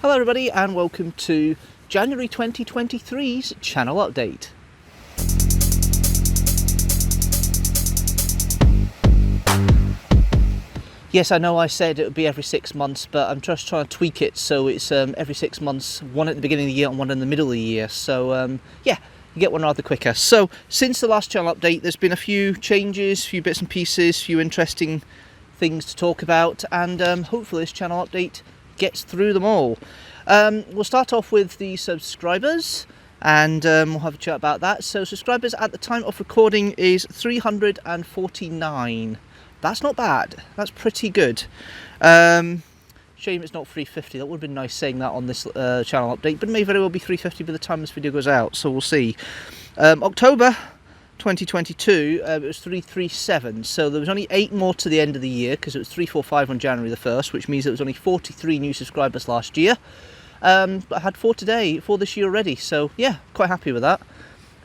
Hello everybody and welcome to January 2023's channel update. Yes, I know I said it would be every 6 months, but I'm just trying to tweak it so it's every 6 months, one at the beginning of the year and one in the middle of the year. So yeah, you get one rather quicker. So since the last channel update, there's been a few changes, a few bits and pieces, a few interesting things to talk about, and hopefully this channel update gets through them all. We'll start off with the subscribers and we'll have a chat about that. So subscribers at the time of recording is 349. That's not bad, that's pretty good. Shame it's not 350, that would have been nice saying that on this channel update, but it may very well be 350 by the time this video goes out, so we'll see. October 2022, it was 337, so there was only 8 more to the end of the year because it was 345 on January the 1st, which means there was only 43 new subscribers last year. But I had 4 this year already, so yeah, quite happy with that.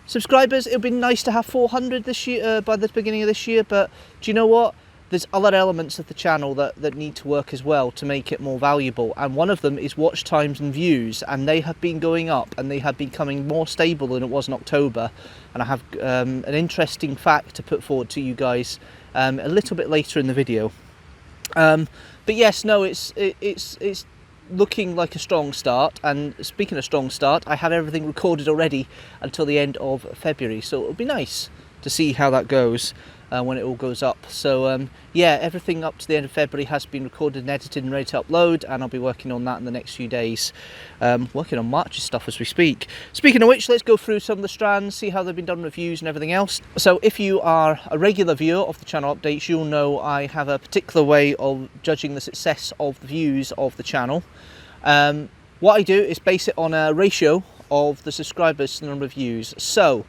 Subscribers, it would be nice to have 400 this year, by the beginning of this year, but do you know what? There's other elements of the channel that need to work as well to make it more valuable, and one of them is watch times and views, and they have been going up and they have been becoming more stable than it was in October. And I have an interesting fact to put forward to you guys a little bit later in the video. But yes, no, it's looking like a strong start, and speaking of strong start, I have everything recorded already until the end of February, so it'll be nice to see how that goes when it all goes up. So yeah, everything up to the end of February has been recorded and edited and ready to upload, and I'll be working on that in the next few days, working on March's stuff as we speak. Speaking of which, let's go through some of the strands, see how they've been done, reviews and everything else. So if you are a regular viewer of the channel updates, you'll know I have a particular way of judging the success of the views of the channel. What I do is base it on a ratio of the subscribers to the number of views. So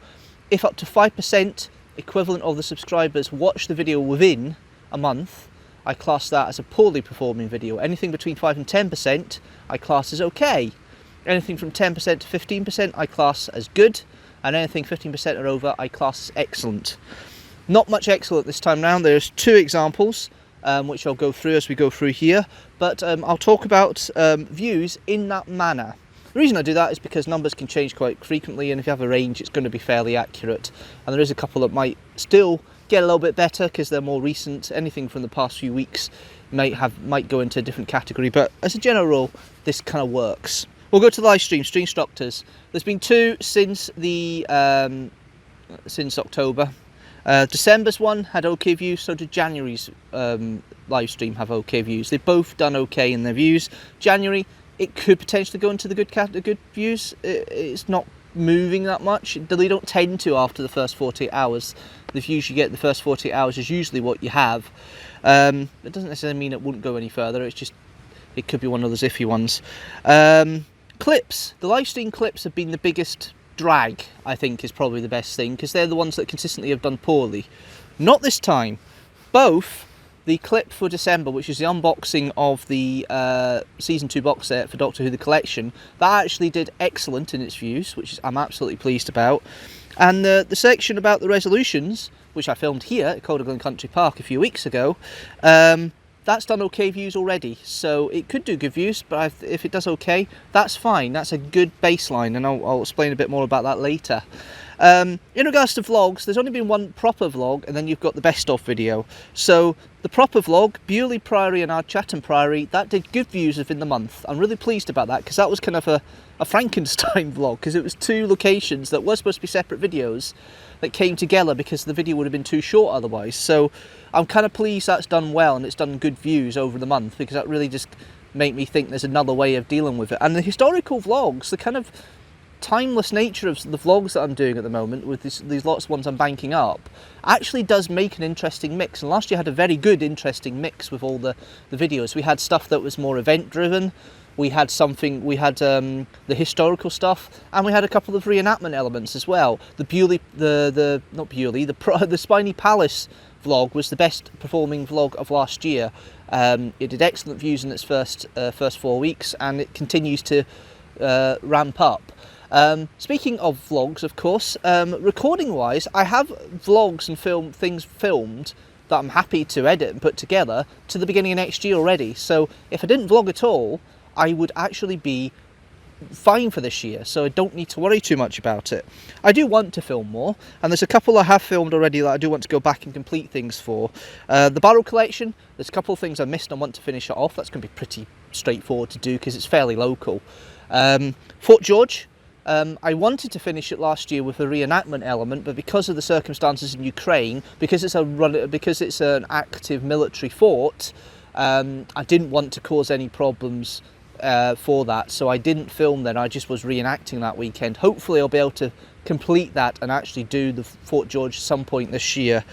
if up to 5% equivalent of the subscribers watch the video within a month, I class that as a poorly performing video. Anything between 5 and 10% I class as okay. Anything from 10% to 15% I class as good, and anything 15% or over I class as excellent. Not much excellent this time round. There's 2 examples which I'll go through as we go through here, but I'll talk about views in that manner. The reason I do that is because numbers can change quite frequently, and if you have a range it's going to be fairly accurate, and there is a couple that might still get a little bit better because they're more recent. Anything from the past few weeks might go into a different category, but as a general rule this kind of works. We'll go to the live stream, deanstructors. There's been 2 since October. December's one had okay views, so did January's live stream have okay views. They've both done okay in their views. January, it could potentially go into the good views. It's not moving that much. They don't tend to after the first 48 hours. The views you get the first 48 hours is usually what you have. It doesn't necessarily mean it wouldn't go any further. It's just, it could be one of those iffy ones. Clips. The live stream clips have been the biggest drag, I think, is probably the best thing, because they're the ones that consistently have done poorly. Not this time. Both the clip for December, which is the unboxing of the Season 2 box set for Doctor Who The Collection, that actually did excellent in its views, which I'm absolutely pleased about. And the section about the resolutions, which I filmed here at Calderglen Country Park a few weeks ago, that's done okay views already, so it could do good views, but if it does okay, that's fine. That's a good baseline, and I'll explain a bit more about that later. In regards to vlogs, there's only been 1 proper vlog, and then you've got the best of video. So the proper vlog, Bewley Priory and our Chatham Priory, that did good views within the month. I'm really pleased about that, because that was kind of a Frankenstein vlog, because it was 2 locations that were supposed to be separate videos that came together because the video would have been too short otherwise. So I'm kind of pleased that's done well and it's done good views over the month, because that really just made me think there's another way of dealing with it. And the historical vlogs, the kind of timeless nature of the vlogs that I'm doing at the moment with these lots of ones I'm banking up, actually does make an interesting mix. And last year had a very good interesting mix with all the videos. We had stuff that was more event driven, we had the historical stuff, and we had a couple of reenactment elements as well. The Spiny Palace vlog was the best performing vlog of last year. It did excellent views in its first 4 weeks, and it continues to ramp up. Speaking of vlogs, of course, recording wise, I have vlogs and things filmed that I'm happy to edit and put together to the beginning of next year already. So if I didn't vlog at all, I would actually be fine for this year, so I don't need to worry too much about it. I do want to film more, and there's a couple I have filmed already that I do want to go back and complete things for. The barrel collection, there's a couple of things I missed and I want to finish it off. That's going to be pretty straightforward to do because it's fairly local. Fort George, I wanted to finish it last year with a reenactment element, but because of the circumstances in Ukraine, because it's an active military fort, I didn't want to cause any problems for that, so I didn't film then. I just was reenacting that weekend. Hopefully I'll be able to complete that and actually do the Fort George some point this year.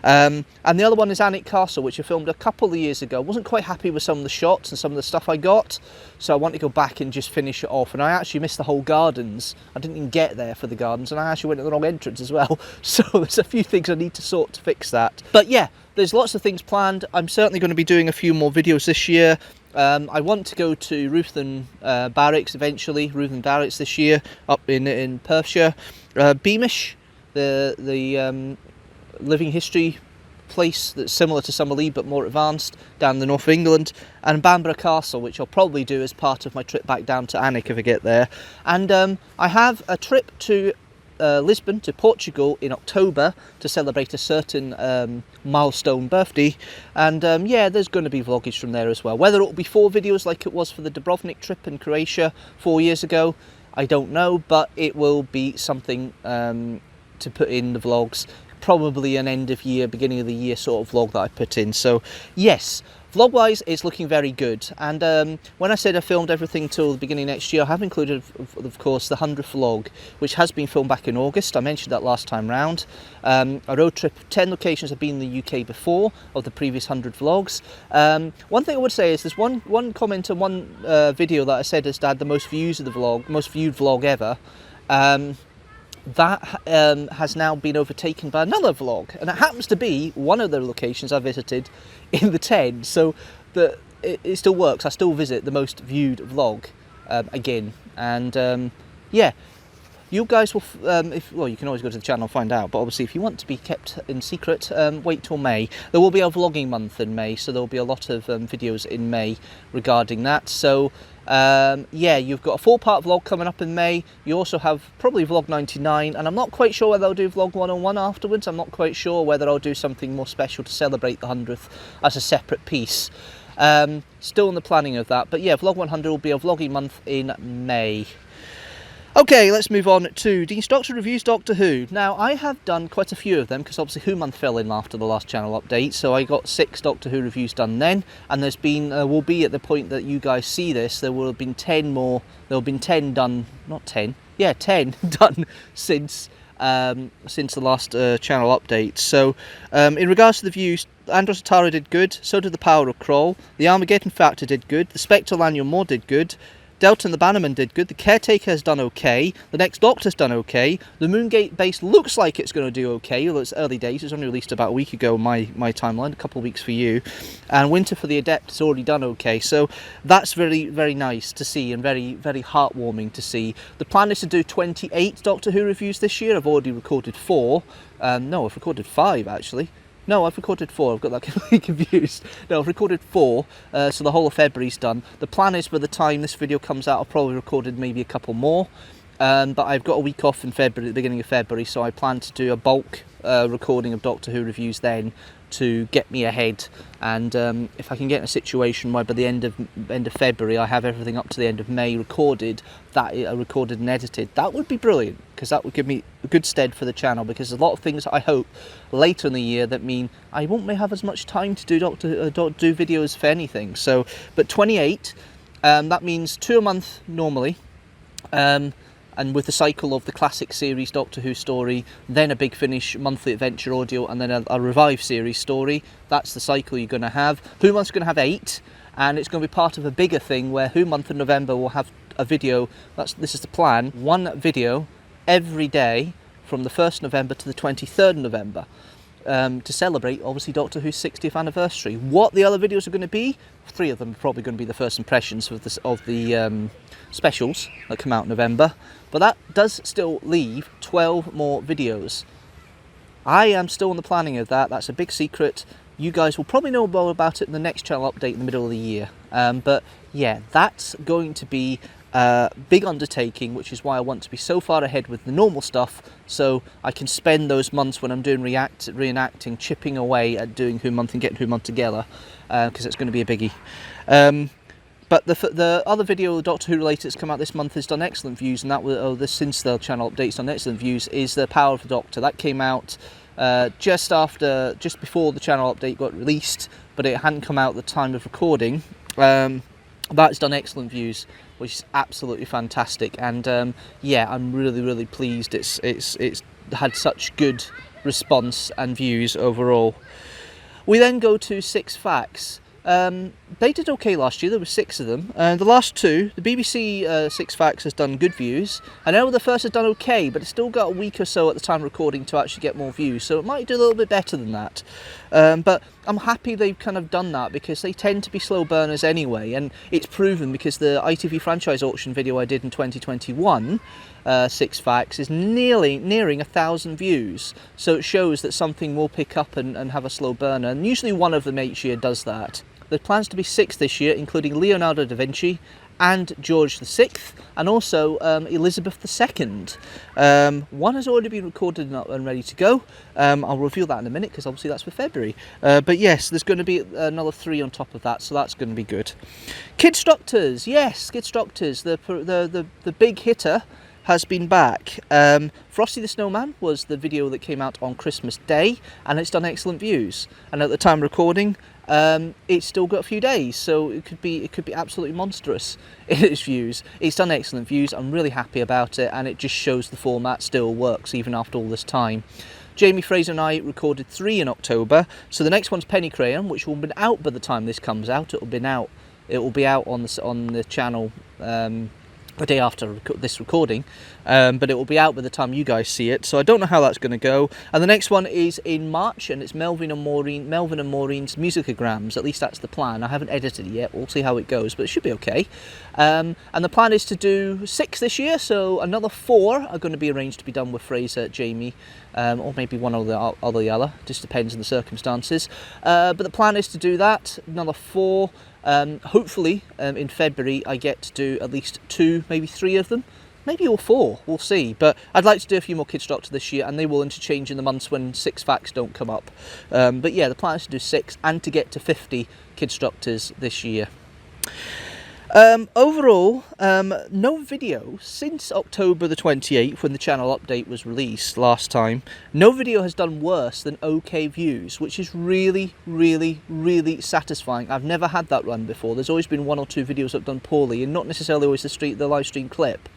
And the other one is Alnwick Castle, which I filmed a couple of years ago. Wasn't quite happy with some of the shots and some of the stuff I got, so I want to go back and just finish it off. And I actually missed the whole gardens. I didn't even get there for the gardens, and I actually went to the wrong entrance as well. So there's a few things I need to sort to fix that. But yeah, there's lots of things planned. I'm certainly going to be doing a few more videos this year. I want to go to Ruthven Barracks eventually, Ruthven Barracks this year, up in Perthshire. Beamish, the living history place that's similar to Summerlee but more advanced, down in the north of England, and Bamburgh Castle, which I'll probably do as part of my trip back down to Alnwick if I get there. And I have a trip to Lisbon, to Portugal in October to celebrate a certain milestone birthday, and yeah, there's going to be vloggage from there as well. Whether it will be 4 videos like it was for the Dubrovnik trip in Croatia 4 years ago, I don't know, but it will be something to put in the vlogs. Probably an end of year, beginning of the year sort of vlog that I put in. So yes, vlog wise it's looking very good. And when I said I filmed everything till the beginning of next year, I have included of course the 100th vlog, which has been filmed back in August. I mentioned that last time round. A road trip, 10 locations I've been in the UK before of the previous 100 vlogs. One thing I would say is there's one comment on one video that I said has had the most views of the vlog, most viewed vlog ever. That has now been overtaken by another vlog, and it happens to be one of the locations I visited in the 10, so it still works. I still visit the most viewed vlog again, and yeah, you guys will, well, you can always go to the channel and find out, but obviously if you want to be kept in secret, wait till May. There will be a vlogging month in May, so there will be a lot of videos in May regarding that. So yeah, you've got a 4-part vlog coming up in May. You also have probably vlog 99, and I'm not quite sure whether I'll do vlog 101 afterwards. I'm not quite sure whether I'll do something more special to celebrate the 100th as a separate piece. Still in the planning of that, but yeah, vlog 100 will be a vlogging month in May. Okay, let's move on to Deanstructor Reviews Doctor Who. Now, I have done quite a few of them because obviously Who Month fell in after the last channel update, so I got 6 Doctor Who reviews done then, and there's been, will be at the point that you guys see this, there will have been 10 more, there will have been 10 done, not 10, yeah, 10 done since the last channel update. So, in regards to the views, Andros Atara did good, so did the Power of Kroll, the Armageddon Factor did good, the Spectre Lanyon Moore did good, Delta and the Bannerman did good, the Caretaker has done okay, the Next Doctor's done okay, the Moongate base looks like it's going to do okay, although it's early days, it was only released about a week ago on my timeline, a couple of weeks for you, and Winter for the Adept has already done okay, so that's very, very nice to see and very, very heartwarming to see. The plan is to do 28 Doctor Who reviews this year. I've already recorded 4, no, I've recorded 5 actually. No, I've recorded 4, I've got that completely confused. No, I've recorded 4, so the whole of February's done. The plan is by the time this video comes out, I've probably recorded maybe a couple more. But I've got a week off in February, at the beginning of February, so I plan to do a bulk recording of Doctor Who reviews then to get me ahead. And if I can get in a situation where by the end of February I have everything up to the end of May recorded, recorded and edited, that would be brilliant, because that would give me a good stead for the channel, because there's a lot of things I hope later in the year that mean I won't may have as much time to do do videos for anything. So, but 28, that means 2 a month normally. And with the cycle of the classic series Doctor Who story, then a Big Finish monthly adventure audio, and then a Revive series story. That's the cycle you're going to have. Who Month's going to have 8, and it's going to be part of a bigger thing where Who Month in November will have a video. This is the plan. 1 video every day from the 1st November to the 23rd November. To celebrate, obviously, Doctor Who's 60th anniversary. What the other videos are going to be, 3 of them are probably going to be the first impressions of the specials that come out in November, but that does still leave 12 more videos. I am still in the planning of that. That's a big secret. You guys will probably know more about it in the next channel update in the middle of the year. But yeah, that's going to be a big undertaking, which is why I want to be so far ahead with the normal stuff, so I can spend those months when I'm doing reenacting, chipping away at doing Who Month and getting Who Month together, because it's going to be a biggie. But the other video, Doctor Who related, that's come out this month, has done excellent views, and that was since the channel updates done excellent views, is the Power of the Doctor. That came out just before the channel update got released, but it hadn't come out at the time of recording. That's done excellent views, which is absolutely fantastic, and yeah, I'm really pleased. It's had such good response and views overall. We then go to 6 Facts. They did okay last year. There were 6 of them, and the last 2, the BBC 6 Facts has done good views. I know the first has done okay, but it's still got a week or so at the time of recording to actually get more views, so it might do a little bit better than that. But I'm happy they've kind of done that, because they tend to be slow burners anyway, and it's proven because the ITV franchise auction video I did in 2021, 6 Facts, is nearing 1,000 views, so it shows that something will pick up and have a slow burner, and usually one of them each year does that. There plans to be 6 this year, including Leonardo da Vinci and George VI, and also Elizabeth II. One has already been recorded and ready to go. I'll reveal that in a minute, because obviously that's for February. But yes, there's going to be another 3 on top of that, so that's going to be good. Kidstructors, yes, Kidstructors, the big hitter has been back. Frosty the Snowman was the video that came out on Christmas Day, and it's done excellent views. And at the time of recording, it's still got a few days, so it could be absolutely monstrous in its views. It's done excellent views. I'm really happy about it, and it just shows the format still works even after all this time. Jamie Fraser and I recorded 3 in October, so the next one's Penny Crayon, which will have been out by the time this comes out. It will be out on the channel the day after this recording, but it will be out by the time you guys see it, so I don't know how that's going to go. And the next one is in March, and it's Melvin and Maureen's Musicograms. At least that's the plan. I haven't edited it yet. We'll see how it goes, but it should be okay. And the plan is to do 6 this year, so another 4 are going to be arranged to be done with Fraser, Jamie, or maybe one or the other, just depends on the circumstances. But the plan is to do that, another 4. Hopefully in February I get to do at least 2, maybe 3 of them, maybe all 4, we'll see. But I'd like to do a few more Kidstructor this year, and they will interchange in the months when 6 Facts don't come up. But yeah, the plan is to do 6 and to get to 50 Kidstructors this year. Overall, no video since October the 28th, when the channel update was released last time. No video has done worse than OK views, which is really satisfying. I've never had that run before. There's always been 1 or 2 videos that have done poorly, and not necessarily always the live stream clip.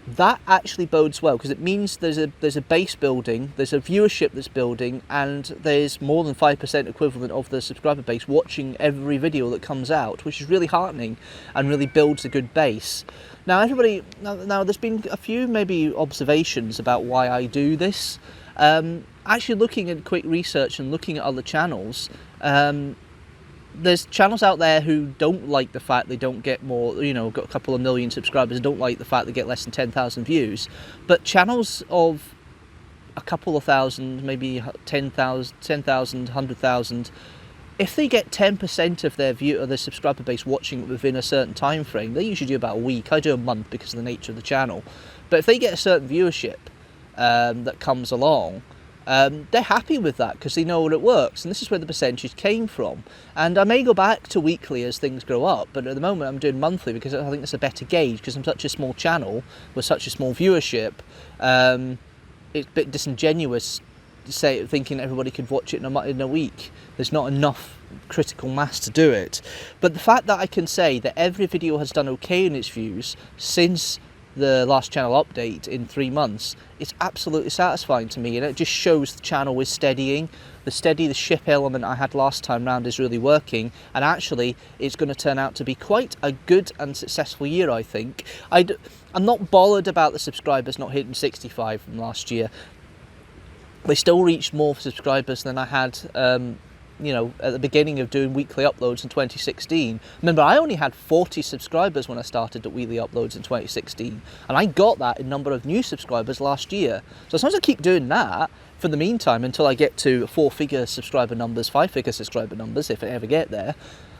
That actually bodes well, because it means there's a base building, there's a viewership that's building, and there's more than 5% equivalent of the subscriber base watching every video that comes out, which is really heartening and really builds a good base. Now now there's been a few maybe observations about why I do this. Actually looking at quick research and looking at other channels, there's channels out there who don't like the fact they don't get more, got a couple of million subscribers, don't like the fact they get less than 10,000 views. But channels of a couple of thousand, maybe 10,000, 100,000, if they get 10% of their subscriber base watching it within a certain time frame, they usually do about a week. I do a month because of the nature of the channel. But if they get a certain viewership that comes along, they're happy with that, because they know that it works, and this is where the percentage came from. And I may go back to weekly as things grow up, but at the moment I'm doing monthly, because I think that's a better gauge, because I'm such a small channel with such a small viewership. It's a bit disingenuous to say, thinking everybody could watch it in a week. There's not enough critical mass to do it. But the fact that I can say that every video has done okay in its views since the last channel update in 3 months, it's absolutely satisfying to me, and it just shows the channel is steadying. The ship element I had last time round is really working, and actually it's going to turn out to be quite a good and successful year, I think. I'm not bothered about the subscribers not hitting 65 from last year. They still reached more subscribers than I had at the beginning of doing weekly uploads in 2016. Remember, I only had 40 subscribers when I started at weekly uploads in 2016, and I got that in number of new subscribers last year. So as long as I keep doing that, for the meantime, until I get to 4-figure subscriber numbers, 5-figure subscriber numbers, if I ever get there,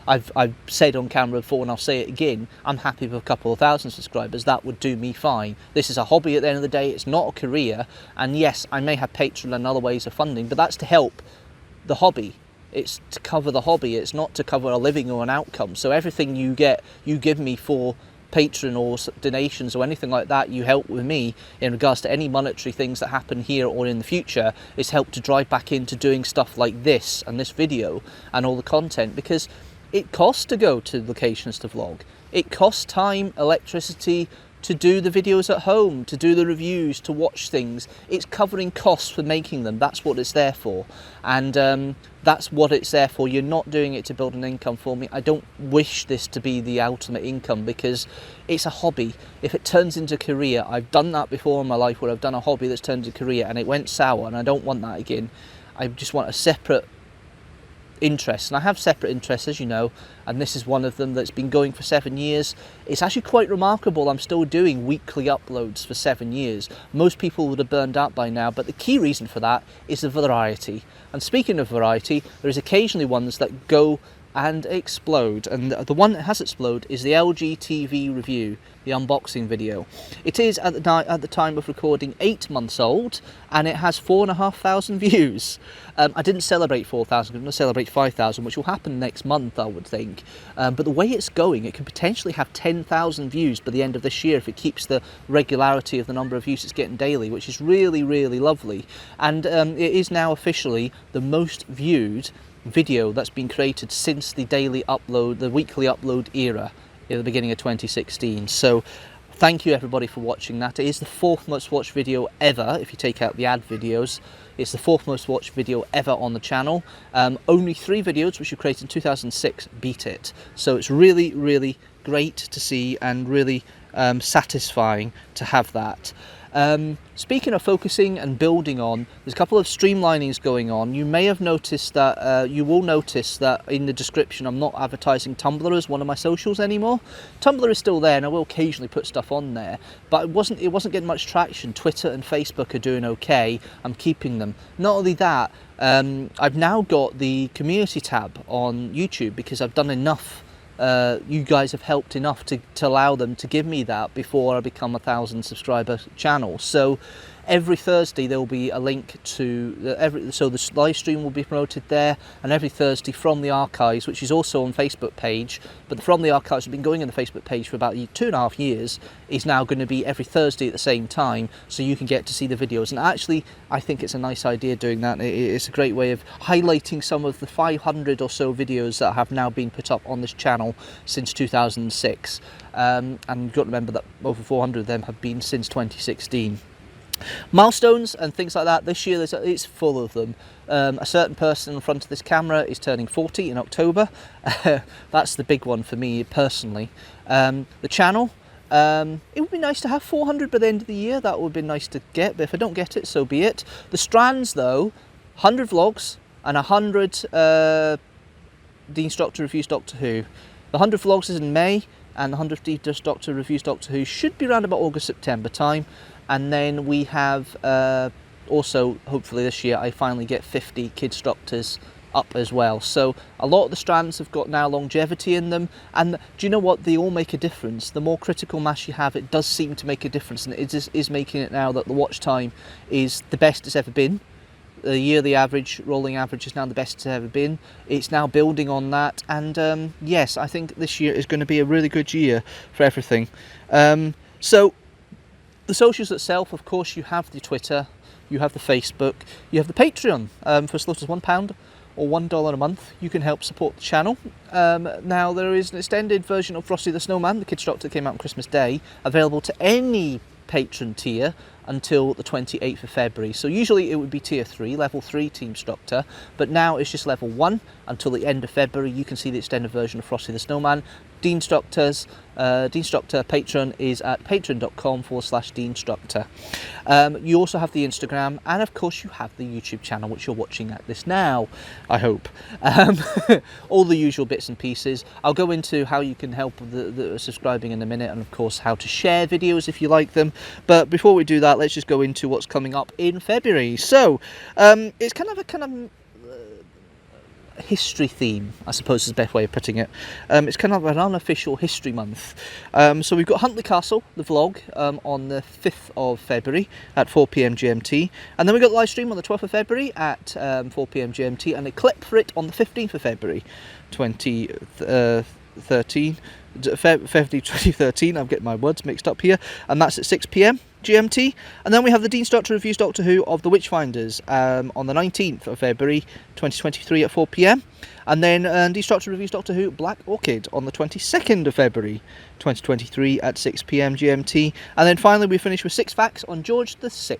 I've said on camera before and I'll say it again, I'm happy with a couple of thousand subscribers. That would do me fine. This is a hobby at the end of the day. It's not a career. And yes, I may have Patreon and other ways of funding, but that's to help the hobby. It's to cover the hobby. It's not to cover a living or an outcome. So everything you give me for Patreon or donations or anything like that, you help with me in regards to any monetary things that happen here or in the future, is help to drive back into doing stuff like this and this video and all the content, because it costs to go to locations to vlog. It costs time, electricity, to do the videos at home, to do the reviews, to watch things. It's covering costs for making them. That's what it's there for. And that's what it's there for. You're not doing it to build an income for me. I don't wish this to be the ultimate income, because it's a hobby. If it turns into a career, I've done that before in my life, where I've done a hobby that's turned into a career and it went sour, and I don't want that again. I just want a separate interests, and I have separate interests, as you know, and this is one of them that's been going for 7 years. It's actually quite remarkable. I'm still doing weekly uploads for 7 years. Most people would have burned out by now, but the key reason for that is the variety. And speaking of variety, there is occasionally ones that go and explode, and the one that has exploded is the LG TV review, the unboxing video. It is at the time of recording 8 months old, and it has 4,500 views. I didn't celebrate 4,000, I'm going to celebrate 5,000, which will happen next month, I would think. But the way it's going, it could potentially have 10,000 views by the end of this year if it keeps the regularity of the number of views it's getting daily, which is really, really lovely. And it is now officially the most viewed video that's been created since the weekly upload era at the beginning of 2016. So thank you everybody for watching that. It is the 4th most watched video ever, if you take out the ad videos. It's the 4th most watched video ever on the channel. Only 3 videos which were created in 2006 beat it. So it's really, really great to see, and really satisfying to have that. Speaking of focusing and building on, there's a couple of streamlinings going on. You may have noticed that, you will notice that in the description I'm not advertising Tumblr as one of my socials anymore. Tumblr is still there, and I will occasionally put stuff on there, but it wasn't getting much traction. Twitter and Facebook are doing okay. I'm keeping them. Not only that, I've now got the community tab on YouTube, because I've done enough. You guys have helped enough to allow them to give me that before I become a 1,000 subscriber channel. So every Thursday there will be a link to so the live stream will be promoted there, and every Thursday from the archives, which is also on Facebook page, but from the archives have been going on the Facebook page for about 2.5 years, is now going to be every Thursday at the same time, so you can get to see the videos. And actually I think it's a nice idea doing that. It's a great way of highlighting some of the 500 or so videos that have now been put up on this channel since 2006, and you've got to remember that over 400 of them have been since 2016. Milestones and things like that this year, it's full of them. A certain person in front of this camera is turning 40 in October. That's the big one for me personally. The channel, it would be nice to have 400 by the end of the year. That would be nice to get, but if I don't get it, so be it. The strands though, 100 vlogs and 100 Deanstructor reviews Doctor Who. The 100 vlogs is in May, and the 100 Deanstructor reviews Doctor Who should be around about August, September time. And then we have also, hopefully this year, I finally get 50 Kidstructors up as well. So a lot of the strands have got now longevity in them, and do you know what? They all make a difference. The more critical mass you have, it does seem to make a difference, and it is making it now that the watch time is the best it's ever been. The yearly average, rolling average, is now the best it's ever been. It's now building on that, and yes, I think this year is going to be a really good year for everything. So the socials itself, of course, you have the Twitter, you have the Facebook, you have the Patreon. For as little as £1 or $1 a month, you can help support the channel. Now there is an extended version of Frosty the Snowman, the Kidstructor that came out on Christmas Day, available to any patron tier until the 28th of February. So usually it would be tier 3, level 3 Teamstructor, but now it's just level 1 until the end of February. You can see the extended version of Frosty the Snowman. Deanstructor patron is at patreon.com/Deanstructor. You also have the Instagram, and of course you have the YouTube channel, which you're watching at this now, I hope. All the usual bits and pieces. I'll go into how you can help the subscribing in a minute, and of course how to share videos if you like them. But before we do that, that, let's just go into what's coming up in February. So it's kind of a history theme, I suppose is the best way of putting it. It's kind of an unofficial history month. So we've got Huntly Castle, the vlog, on the 5th of February at 4 PM GMT, and then we've got the live stream on the 12th of February at 4 PM GMT, and a clip for it on the 15th of February 2013. February 2013, I'm getting my words mixed up here, and that's at 6 PM GMT. And then we have the Deanstructor reviews Doctor Who of the Witchfinders on the 19th of February 2023 at 4 PM, and then Deanstructor reviews Doctor Who Black Orchid on the 22nd of February 2023 at 6 PM GMT, and then finally we finish with 6 facts on George VI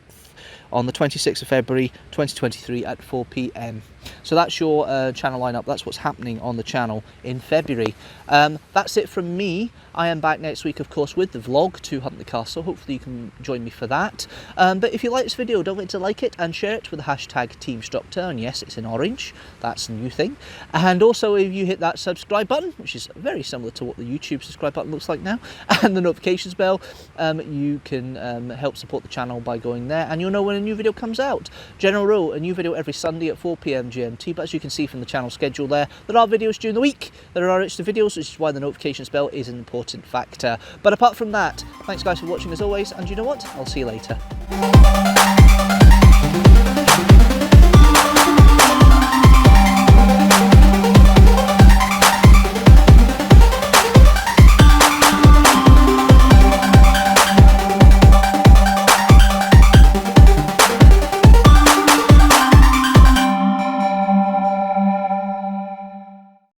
on the 26th of February 2023 at 4 PM. So that's your channel lineup. That's what's happening on the channel in February. That's it from me. I am back next week, of course, with the vlog to Huntly Castle. Hopefully you can join me for that. But if you like this video, don't forget to like it and share it with the hashtag teamstructor. And yes, it's in orange. That's a new thing. And also, if you hit that subscribe button, which is very similar to what the YouTube subscribe button looks like now, and the notifications bell, you can help support the channel by going there, and you'll know when a new video comes out. General rule, a new video every Sunday at 4 PM GMT, but as you can see from the channel schedule there are videos during the week. There are extra videos, which is why the notifications bell is an important factor. But apart from that, thanks guys for watching as always, and you know what? I'll see you later.